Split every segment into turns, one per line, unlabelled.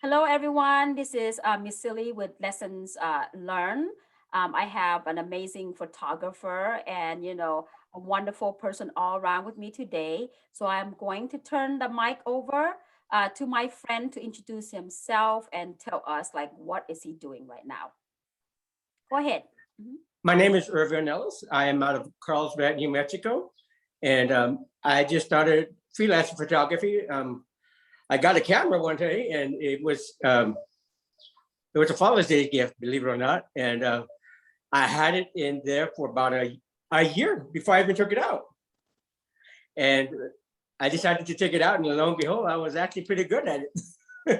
Hello, everyone. This is Miss Silly with Lessons Learn. I have an amazing photographer and, a wonderful person all around with me today. So I'm going to turn the mic over to my friend to introduce himself and tell us, like, what is he doing right now? Go ahead. Mhm.
My name is Ervie Ornelas. I am out of Carlsbad, New Mexico, and I just started freelancing photography. I got a camera one day, and it was a Father's Day gift, believe it or not, and I had it in there for about a year before I even took it out, and I decided to take it out, and lo and behold, I was actually pretty good at it.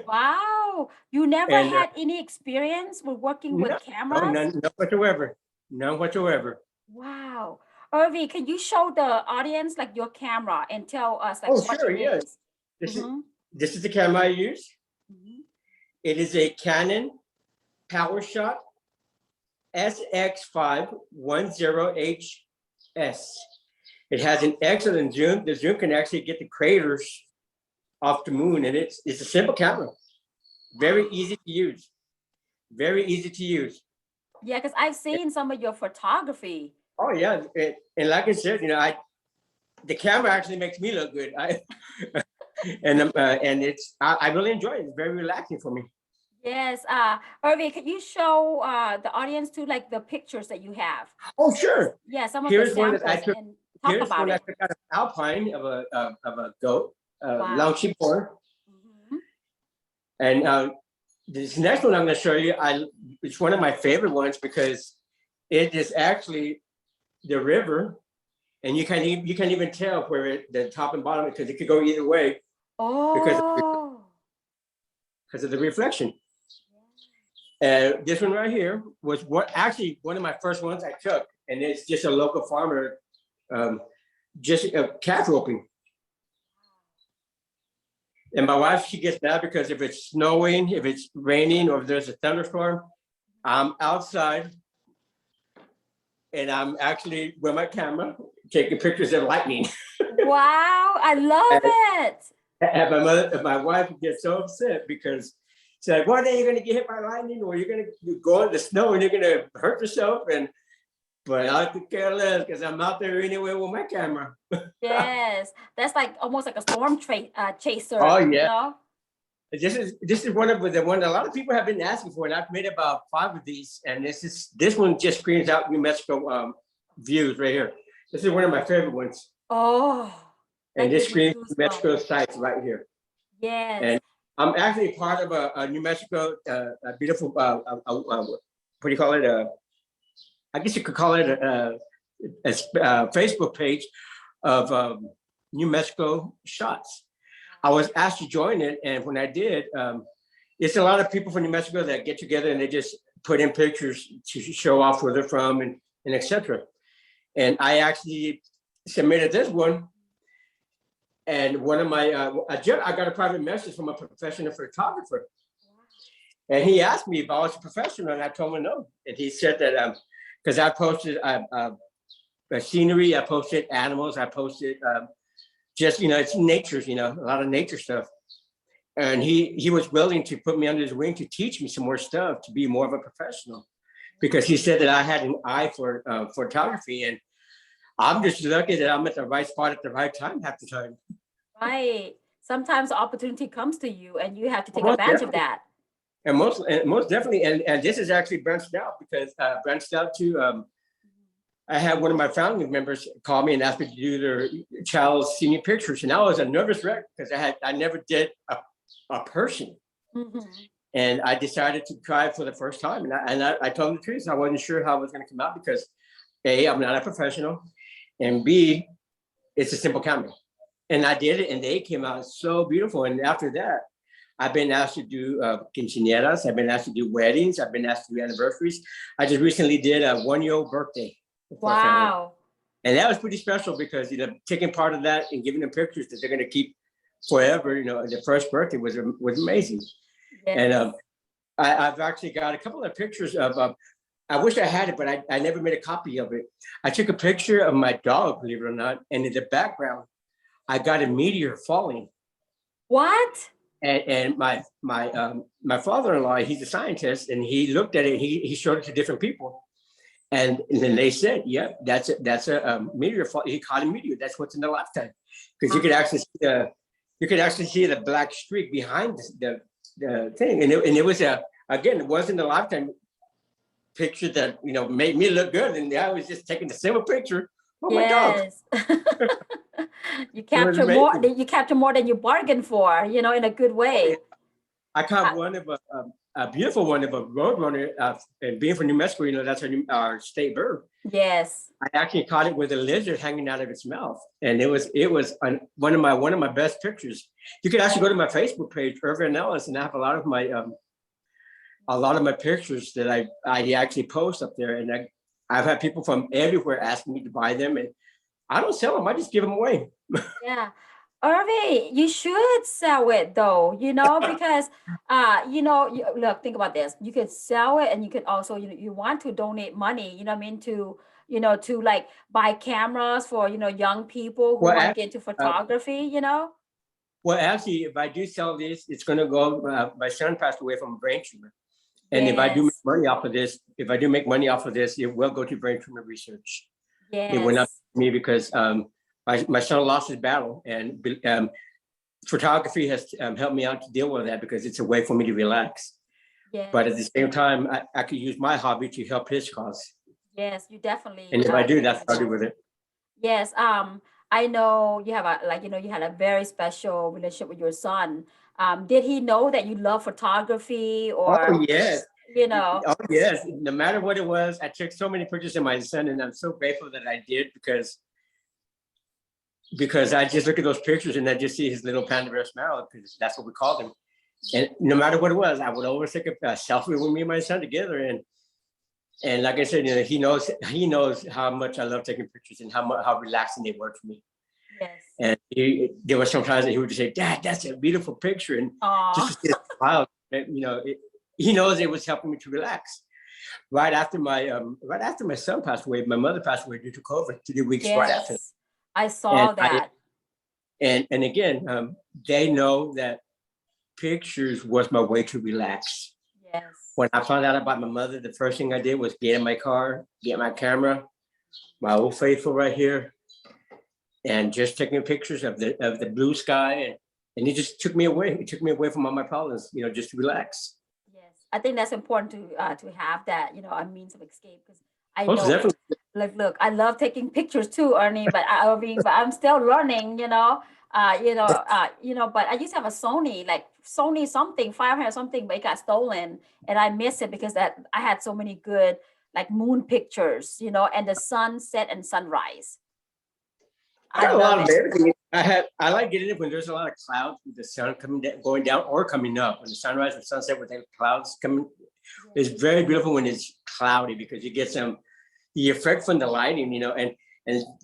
Wow. You never
and
had any experience with working
no,
with cameras?
none whatsoever, none whatsoever.
Wow. Irvi, can you show the audience like your camera and tell us like
Oh,
what
sure,
it
yes.
is?
This is
Mm-hmm.
this is the camera I use.
Mm-hmm.
It is a Canon PowerShot SX510HS. It has an excellent zoom. The zoom can actually get the craters off the moon, and it's a simple camera. Very easy to use. Very easy to use.
Yeah, because I've seen some of your photography.
Oh yeah, and like I said, the camera actually makes me look good. And I really enjoy it. It's very relaxing for me.
Yes. Irvi, can you show the audience too like the pictures that you have?
Oh sure.
Yeah, some of the
Here's one that I
samples
took.
and talk
Here's
about
one I
it.
took out of Alpine of a goat,
Wow.
Launching Born.
Mhm.
And this next one I'm going to show you, it's one of my favorite ones because it is actually the river, and you can't even tell where the top and bottom, because it could go either way because
Oh.
of the reflection. And this one right here was actually one of my first ones I took, and it's just a local farmer, just a calf roping. And my wife, she gets mad because if it's snowing, if it's raining, or if there's a thunderstorm, I'm outside and I'm actually with my camera taking pictures of lightning.
Wow, I love it.
And my wife gets so upset because she's like, one day you're gonna get hit by lightning, or you go in the snow and you're gonna hurt yourself. But I could care less because I'm out there anyway with my camera.
Yes, that's like almost like a chaser,
Oh
you
yeah.
know?
This is one of the one a lot of people have been asking for, and I've made about 5 of these. And this one just screams out New Mexico views right here. This is one of my favorite ones,
Oh,
and
that
this
gives me
screams New Mexico
goosebumps.
sites right here.
Yes.
And I'm actually part of a New Mexico, a beautiful, what do you call it? I guess you could call it a Facebook page of New Mexico shots. I was asked to join it, and when I did, it's a lot of people from New Mexico that get together and they just put in pictures to show off where they're from and etc. And I actually submitted this one, and one of my I got a private message from a professional photographer, and he asked me if I was a professional, and I told him no. And he said that because I posted scenery, I posted animals, I posted just it's nature, a lot of nature stuff. And he was willing to put me under his wing to teach me some more stuff to be more of a professional, because he said that I had an eye for photography, and I'm just lucky that I'm at the right spot at the right time half the time.
Right. Sometimes the opportunity comes to you and you have to take
Most
advantage of
definitely.
that.
And most definitely, and this is actually branched out because branched out to I had one of my family members call me and ask me to do their child's senior pictures, and I was a nervous wreck because I never did a person,
Mhm.
and I decided to try it for the first time, and I told them the truth. I wasn't sure how it was going to come out because A, I'm not a professional, and B, it's a simple camera, and I did it, and they came out so beautiful. And after that, I've been asked to do quinceañeras. I've been asked to do weddings. I've been asked to do anniversaries. I just recently did a 1-year-old birthday for a family.
Wow.
And that was pretty special because taking part of that and giving them pictures that they're going to keep forever. The first birthday was amazing.
Yes.
And I've actually got a couple of pictures of. I wish I had it, but I never made a copy of it. I took a picture of my dog, believe it or not, and in the background, I got a meteor falling.
What?
and my father-in-law, he's a scientist, and he looked at it. He showed it to different people, and then they said, "Yeah, that's a meteor fall." He caught a meteor. That's what's in the lifetime, because you could actually see the black streak behind the thing, and it was again, it wasn't a lifetime picture that made me look good, and I was just taking the simple picture. Oh my dog!
Yes. You
It was
capture more,
amazing.
you capture more than you bargained for, in a good
Oh, yeah.
way.
I
Uh,
caught one of a beautiful one of a roadrunner, and being from New Mexico, that's our state bird.
yes.
I actually caught it with a lizard hanging out of its mouth, and it was one of my best pictures. You could actually go to my Facebook page, Ervie Ornelas, and I have a lot of my pictures that I actually post up there, and I've had people from everywhere asking me to buy them, and I don't sell them. I just give them away.
Yeah. Irving, you should sell it though, because look, think about this. You could sell it and you could also, you want to donate money, you know what I mean, to like buy cameras for, young people who
Well,
want to
actually,
get into photography.
if I do sell this, it's going to go. My son passed away from a brain tumor, and if I do make
Yes.
money off of this, it will go to brain tumor research. It will not
Yes.
me because my son lost his battle, and photography has helped me out to deal with that because it's a way for me to relax. But at the
Yes.
same time, I could use my hobby to help his cause.
Yes, you definitely
And if I do,
can
that's
do
what I'll do
that.
with it.
Yes, I know you have you had a very special relationship with your son. Did he know that you love photography or,
Oh, yes.
you know,
Oh, yes. No matter what it was, I took so many pictures of my son, and I'm so grateful that I did because I just look at those pictures and I just see his little panda bear smile, because that's what we called him. And no matter what it was, I would always take a selfie with me and my son together. And like I said, he knows how much I love taking pictures and how relaxing they were for me.
yes.
And there were some times that he would just say, "Dad, that's a beautiful picture," and just to
Oh,
see a smile, he knows it was helping me to relax. Right after my son passed away, my mother passed away due to COVID 3 weeks right after.
yes. I
And
saw
I
that.
and again, they know that pictures was my way to relax.
Yes.
When I found out about my mother, the first thing I did was get in my car, get my camera, my old faithful right here, and just taking pictures of the blue sky, and it just took me away. It took me away from all my problems, just to relax.
Yes. I think that's important to have that, a means of escape because I
Most
know
definitely.
like look, I love taking pictures too, Ernie, but I'm still learning. But I used to have a Sony, like Sony something, 500 something, but it got stolen and I miss it because that I had so many good like moon pictures, and the sunset and sunrise.
I
I
got a
love
lot of
it.
everything. I like getting it when there's a lot of clouds with the sun coming down, going down or coming up. When the sunrise and sunset with the clouds coming, it's
Yes.
very beautiful when it's cloudy because you get the effect from the lighting, and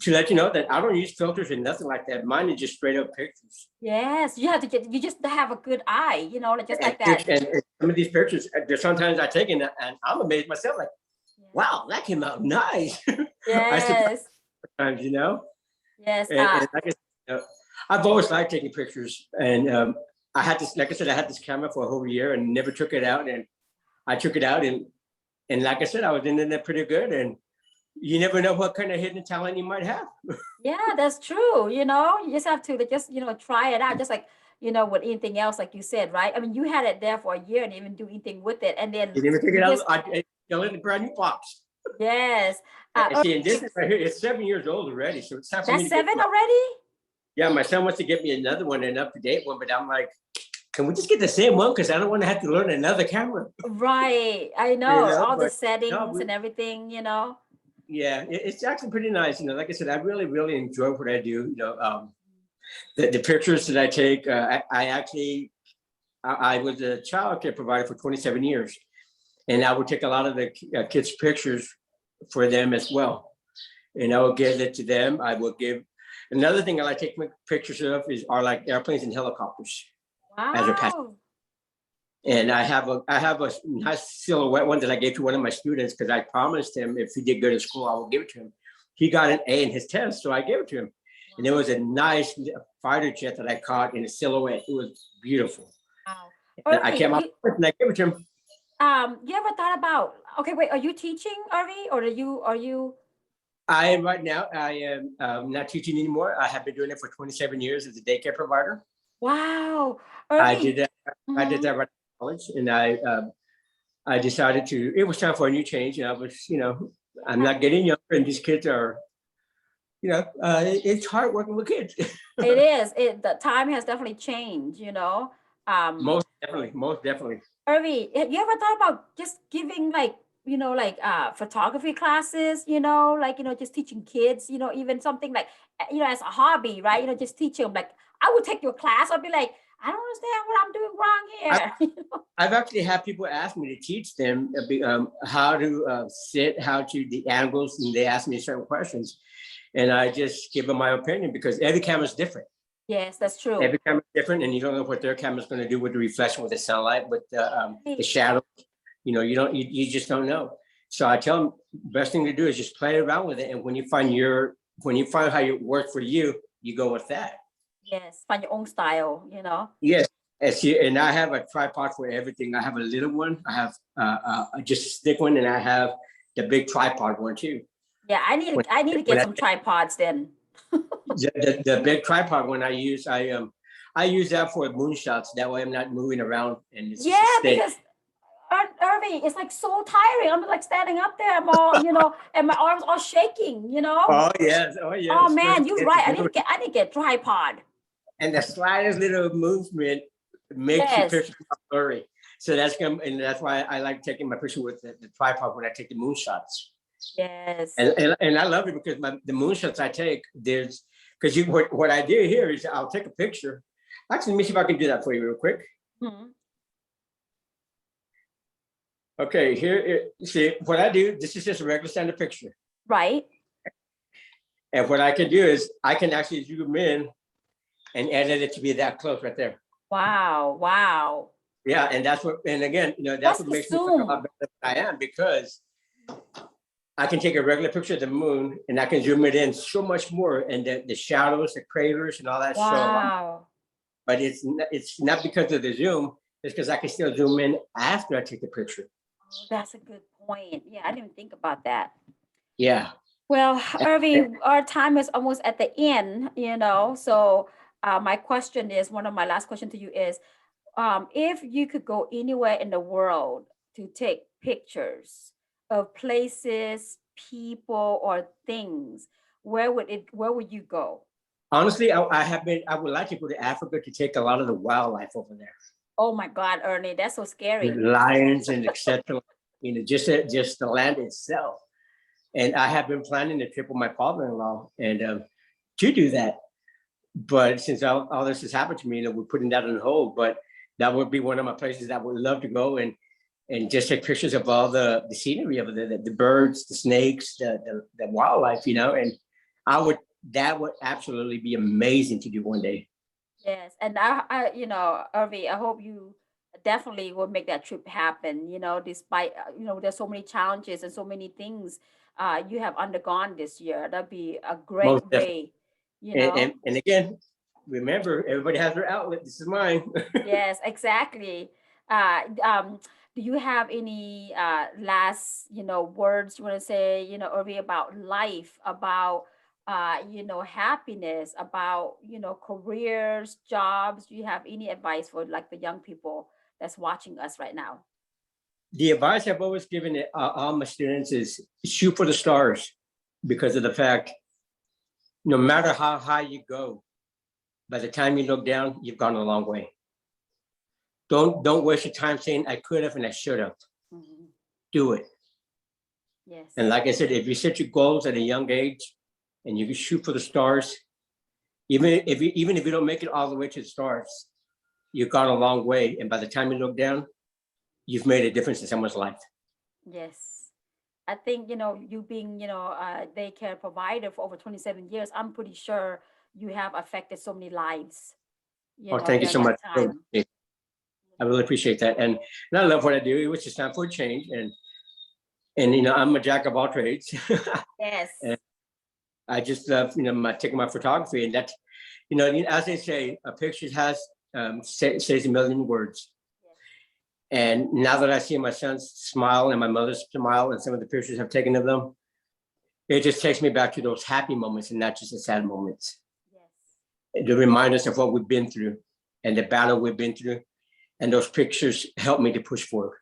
to let you know that I don't use filters and nothing like that. Mine is just straight up pictures.
Yes, you just have a good eye, like just
And,
like that.
and some of these pictures, there's sometimes I take and I'm amazed myself, like, wow, that came out nice. I surprise
Yes.
sometimes,
Yes.
and like I've always liked taking pictures, and I had this, like I said, I had this camera for a whole year and never took it out, and I took it out, and like I said, I was in there pretty good, and you never know what kind of hidden talent you might have.
Yeah, that's true. You just have to like, just, try it out, just like, with anything else, like you said, right? I mean, you had it there for a year and didn't even do anything with it. And then
You never take it
you
out.
just,
I still in the brand new box.
yes.
And see, and this is right here. It's 7 years old already, so it's time for me
That's
to get.
7 already?
Yeah, my son wants to get me another one, an up to date one, but I'm like, can we just get the same one? Because I don't want to have to learn another camera.
Right. I know all the
But no,
settings and everything.
yeah, it's actually pretty nice. Like I said, I really, really enjoy what I do. The pictures that I take, I actually, I was a child care provider for 27 years, and I would take a lot of the kids' pictures for them as well. And I will give it to them. I will give. Another thing I like taking pictures of are like airplanes and helicopters as a passion.
Wow.
And I have a nice silhouette one that I gave to one of my students because I promised him if he did good in school, I will give it to him. He got an A in his test, so I gave it to him. And it was a nice fighter jet that I caught in a silhouette. It was beautiful. And I
Irving,
came out and I gave it to him.
you ever thought about, okay, wait, are you teaching, Irving, or are you?
I am right now, I am not teaching anymore. I have been doing it for 27 years as a daycare provider.
Wow,
I did
Irving.
that. I did
Mhm.
that right out of college, and I decided to. It was time for a new change, and I was, I'm not getting younger, and these kids are, it's hard working with kids.
It is. The time has definitely changed, you know. Um,
Most definitely, most definitely.
Irving, have you ever thought about just giving like, like photography classes, just teaching kids, even something like as a hobby, right? Just teach them like I would take your class, I'd be like, I don't understand what I'm doing wrong
I,
here.
I've actually had people ask me to teach them how to sit, how to the angles, and they ask me certain questions, and I just give them my opinion because every camera is different.
Yes, that's true.
Every camera is different, and you don't know what their camera is going to do with the reflection, with the sunlight, with the
Right.
shadow. You just don't know. So I tell them best thing to do is just play around with it, and when you find how it works for you, you go with that.
Yes, find your own style.
Yes, and I have a tripod for everything. I have a little one, I have just a stick one, and I have the big tripod one too.
Yeah,
When,
I need to
when
get some tripods then.
the big tripod one I use that for moonshots. That way I'm not moving around and it's just a
Yeah,
steady.
because Irving, it's like so tiring. I'm like standing up there, I'm all, and my arms all shaking.
Oh
Oh
yes,
man,
especially
you're
at the
right.
new
I need to get tripod.
and the slightest little movement makes your
Yes,
picture blurry. So that's why I like taking my picture with the tripod when I take the moonshots.
yes.
And I love it because the moonshots I take, there's because what I do here is I'll take a picture. Actually, let me see if I can do that for you real quick.
Mhm.
Okay, see what I do. This is just a regular standard picture,
Right.
and what I can do is I can actually zoom in and edit it to be that close right there.
Wow. Wow.
Yeah, and again, that's
What's
what
the
makes me look a lot
zoom?
better than I am because I can take a regular picture of the moon and I can zoom it in so much more, and the shadows, the craters, and all that show a lot.
Wow.
But it's not because of the zoom. It's because I can still zoom in after I take the picture.
Oh, that's a good point. Yeah, I didn't even think about that.
Yeah.
Well, Irving, our time is almost at the end. So my question is, one of my last question to you is, if you could go anywhere in the world to take pictures of places, people, or things, where would you go?
Honestly, I would like to go to Africa to take a lot of the wildlife over there,
Oh my God, Ernie, that's so
the
scary.
lions and etc. Just the land itself. And I have been planning a trip with my father-in-law and to do that. But since all this has happened to me, we're putting that on hold. But that would be one of my places that I would love to go and just take pictures of all the scenery of the birds, the snakes, the wildlife, and I would that would absolutely be amazing to do one day.
Yes, and Irving, I hope you definitely will make that trip happen. Despite there's so many challenges and so many things you have undergone this year. That'd be a
Most
great
definitely.
way. You
And,
know.
and, and again, remember, everybody has their outlet. This is mine.
Yes, exactly. Do you have any last, words you want to say, Irving, about life, about happiness, about, careers, jobs? Do you have any advice for like the young people that's watching us right now?
The advice I've always given all my students is shoot for the stars because of the fact, no matter how high you go, by the time you look down, you've gone a long way. Don't waste your time saying I could have and I should have.
Mhm.
Do it. And
Yes.
like I said, if you set your goals at a young age and you can shoot for the stars, even if you don't make it all the way to the stars, you've gone a long way. And by the time you look down, you've made a difference in someone's life.
Yes. I think, you being, a daycare provider for over 27 years, I'm pretty sure you have affected so many lives,
Oh, thank you
during
so
that
much.
time.
I really appreciate that. And I love what I do. It was just time for a change. And I'm a jack of all trades. And
Yes.
I just love, taking my photography. And that's, as they say, a picture says a million words. And now that I see my son's smile and my mother's smile and some of the pictures I've taken of them, it just takes me back to those happy moments and not just the sad moments.
Yes.
To remind us of what we've been through and the battle we've been through. And those pictures help me to push forward.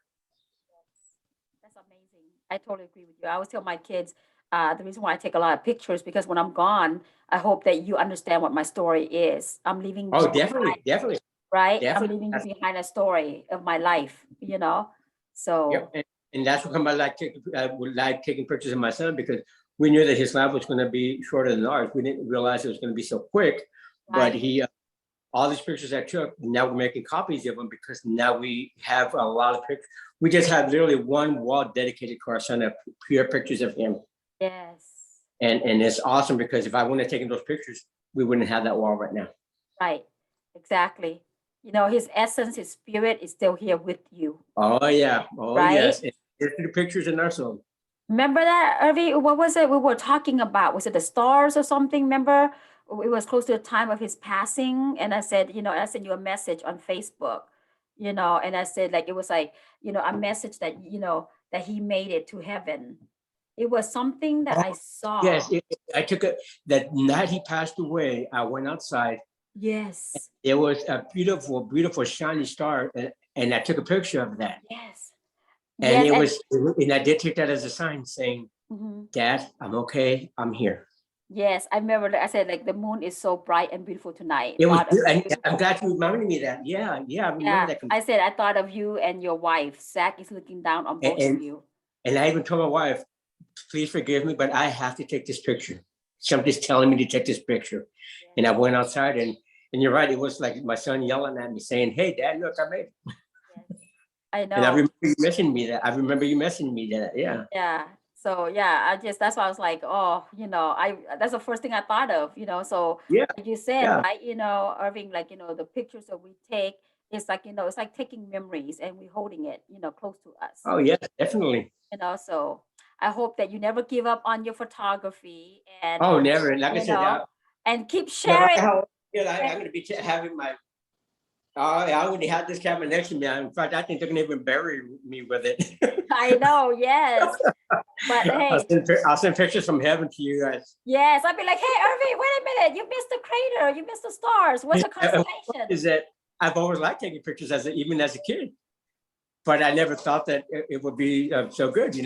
That's amazing. I totally agree with you. I always tell my kids, the reason why I take a lot of pictures because when I'm gone, I hope that you understand what my story is. I'm leaving you
Oh,
behind,
definitely, definitely,
right? I'm
definitely.
leaving you behind a story of my life, you know?
Yep.
So,
And that's what come I would like taking pictures of my son because we knew that his life was going to be shorter than ours. We didn't realize it was going to be so quick, but
right.
he, all these pictures I took, now we're making copies of them because now we have a lot of pictures. We just have literally one wall dedicated to our son of pure pictures of him.
Yes.
And it's awesome because if I wouldn't have taken those pictures, we wouldn't have that wall right now.
Right. Exactly. You know, his essence, his spirit is still here with you,
Oh yeah. Oh
right?
yes. And here's the pictures in our song.
Remember that, Ervie? What was it we were talking about? Was it the stars or something? Remember? It was close to the time of his passing. And I said, you know, I sent you a message on Facebook, you know, and I said, like, it was like, you know, a message that, you know, that he made it to heaven. It was something that
Oh
I saw.
yes. I took it that night he passed away. I went outside.
Yes.
There was a beautiful, beautiful shiny star, and I took a picture of that.
Yes.
And
Yes.
it
And
was, and I did take that as a sign saying,
mhm.
"Dad, I'm okay. I'm here."
Yes, I remember that I said, like, the moon is so bright and beautiful tonight.
It was.
Thought of you.
I'm glad you reminded me of that. Yeah, yeah, I remember
Yeah,
that.
I said I thought of you and your wife. Zach is looking down on
And,
both of you.
and I even told my wife, "Please forgive me, but I have to take this picture. Somebody's telling me to take this picture." And
Yes,
I went outside, and you're right. It was like my son yelling at me, saying, "Hey, Dad, look, I made it."
yes. I
And I
know.
remember you mentioning me that. I remember you mentioning me that. Yeah.
Yeah. So yeah, I just that's why I was like, oh, you know, I that's the first thing I thought of, you know. So
Yeah.
like you said,
Yeah.
right, you know, Irving, like, you know, the pictures that we take, it's like, you know, it's like taking memories and we holding it, you know, close to us.
Oh, yeah, definitely.
You know, so I hope that you never give up on your photography and
Oh, never. Like I
you
said,
know, and keep
no matter
sharing.
how good I'm going to be having my. I already had this camera next to me. In fact, I think they're going to even bury me with it.
I know, yes. But hey,
I'll send pictures from heaven to you guys.
yes, I'd be like, hey, Irving, wait a minute, you missed the crater, you missed the stars. What's a
And
constellation?
is that I've always liked taking pictures even as a kid, but I never thought that it would be so good.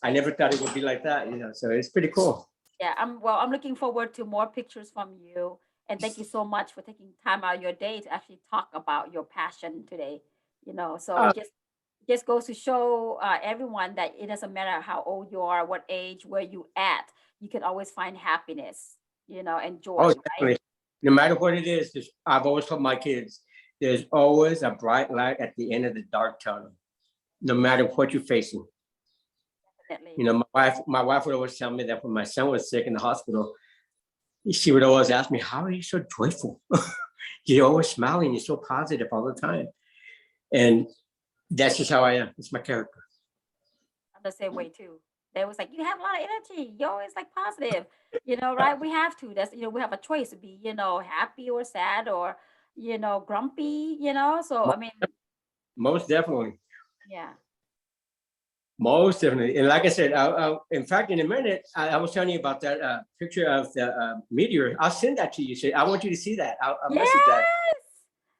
I never thought it would be like that. So it's pretty cool.
Yeah, I'm looking forward to more pictures from you. And thank you so much for taking time out of your day to actually talk about your passion today. You know, so
Uh,
it just goes to show everyone that it doesn't matter how old you are, what age, where you at, you can always find happiness, you know, and
oh,
joy, right?
definitely. No matter what it is, I've always told my kids, there's always a bright light at the end of the dark tunnel, no matter what you're facing.
Definitely.
My wife would always tell me that when my son was sick in the hospital, she would always ask me, "How are you so joyful? You're always smiling. You're so positive all the time." And that's just how I am. It's my character.
I'm the same way too. They was like, you have a lot of energy. You're always like positive, you know, right? We have to. That's, you know, we have a choice to be, you know, happy or sad or, you know, grumpy, you know. So I mean,
Most definitely.
yeah.
Most definitely. And like I said, in fact, in a minute, I was telling you about that picture of the meteor. I'll send that to you. So I want you to see that. I'll message that.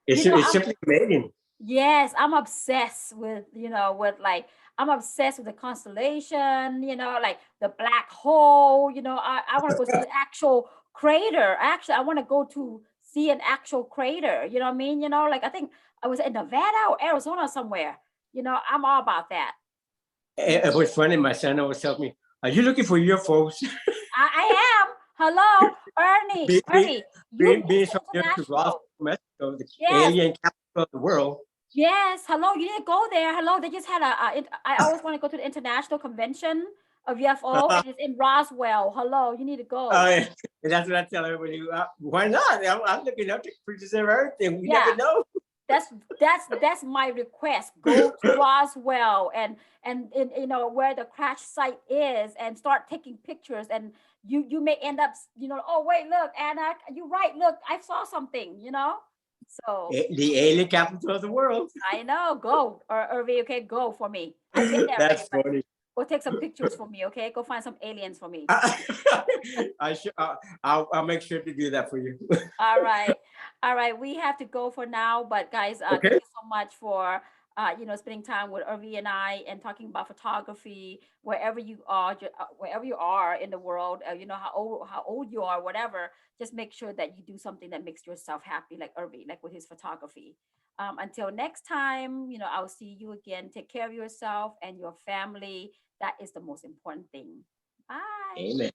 Yes. You know,
It's simply amazing.
yes, I'm obsessed with, you know, with like I'm obsessed with the constellation, you know, like the black hole, you know, I want to go see the actual crater. Actually, I want to go to see an actual crater. You know what I mean? You know, like I think I was in Nevada or Arizona somewhere. You know, I'm all about that. You
It was funny. My son always tells me, "Are you looking for UFOs?"
I am. Hello, Ernie.
being, being,
Ernie, you
being
missed
so
the
near to Roswell,
international.
Mexico, the
Yes,
alien capital of the world.
yes. Hello, you need to go there. Hello, they just had I always want to go to the international convention of UFO, and it's in Roswell. Hello, you need to go.
Yeah. And that's what I tell everybody. Why not? I'm looking up to pictures of everything. We never
Yeah,
know.
that's that's my request. Go to Roswell and you know where the crash site is, and start taking pictures. And you may end up, you know, oh wait, look, Anna, you're right. Look, I saw something. You know. So
The alien capital of the world.
I know, go or Ervie, okay, go for me. I've been there already,
That's
but
funny.
go take some pictures for me, okay? Go find some aliens for me.
I should. I'll make sure to do that for you.
All right. All right. We have to go for now. But guys, thank
Okay.
you so much for spending time with Ervie and I and talking about photography wherever you are, wherever you are in the world, how old you are, whatever, just make sure that you do something that makes yourself happy, like Ervie, like with his photography. Until next time, I'll see you again. Take care of yourself and your family. That is the most important thing. Bye.
Amen.